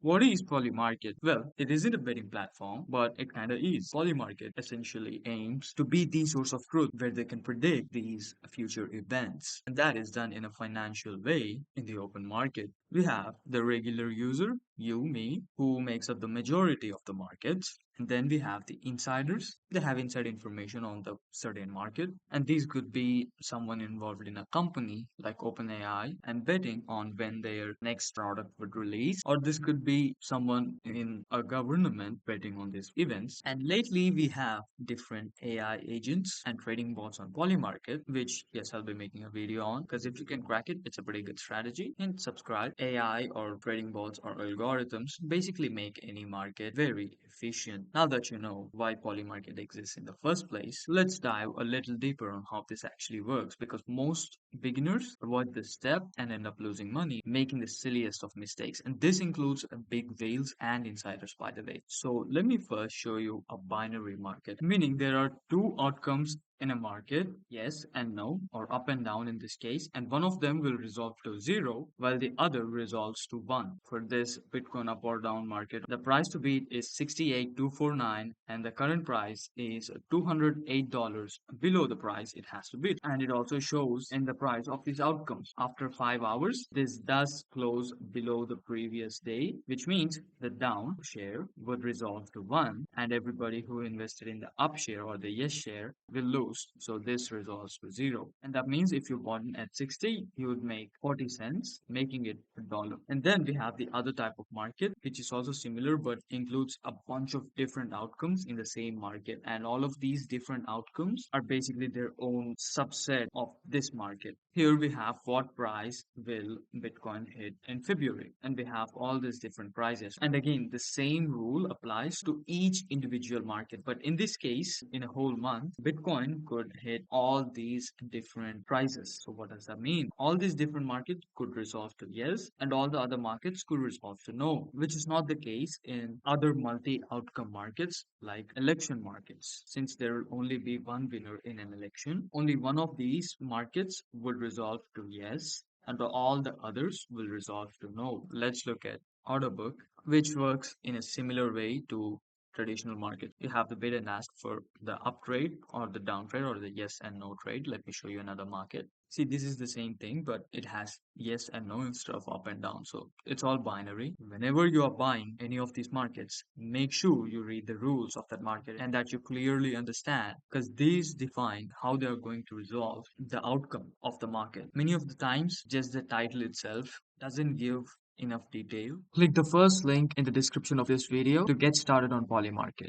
What is Polymarket? Well, it isn't a betting platform, but it kind of is. Polymarket essentially aims to be the source of truth where they can predict these future events. And that is done in a financial way in the open market. We have the regular user, you, me, who makes up the majority of the markets. And then we have the insiders. They have inside information on the certain market. And these could be someone involved in a company like OpenAI and betting on when their next product would release. Or this could be someone in a government betting on these events. And lately we have different AI agents and trading bots on Polymarket, which yes, I'll be making a video on because if you can crack it, it's a pretty good strategy. And subscribe. AI or trading bots or algorithms basically make any market very efficient. Now that you know why Polymarket exists in the first place, let's dive a little deeper on how this actually works because most beginners avoid this step and end up losing money, making the silliest of mistakes. And this includes big whales and insiders, by the way. So let me first show you a binary market, meaning there are two outcomes in a market, yes and no, or up and down in this case, and one of them will resolve to zero while the other resolves to one. For this Bitcoin up or down market, the price to beat is 68,249 and the current price is $208 below the price it has to beat. And it also shows in the price of these outcomes. After 5 hours, this does close below the previous day, which means the down share would resolve to 1 and everybody who invested in the up share or the yes share will lose. So this resolves to 0. And that means if you bought in at 60, you would make 40 cents, making it a dollar. And then we have the other type of market, which is also similar but includes a bunch of different outcomes in the same market. And all of these different outcomes are basically their own subset of this market. Here we have what price will Bitcoin hit in February, and we have all these different prices. And again, the same rule applies to each individual market. But in this case, in a whole month, Bitcoin could hit all these different prices. So what does that mean? All these different markets could resolve to yes, and all the other markets could resolve to no, which is not the case in other multi-outcome markets like election markets. Since there will only be one winner in an election, only one of these markets would resolve to yes, and all the others will resolve to no. Let's look at order book, which works in a similar way to traditional market. You have the bid and ask for the up trade or the down trade or the yes and no trade. Let me show you another market. See, this is the same thing, but it has yes and no instead of up and down. So it's all binary. Whenever you are buying any of these markets, make sure you read the rules of that market and that you clearly understand because these define how they are going to resolve the outcome of the market. Many of the times, just the title itself doesn't give enough detail. Click the first link in the description of this video to get started on Polymarket.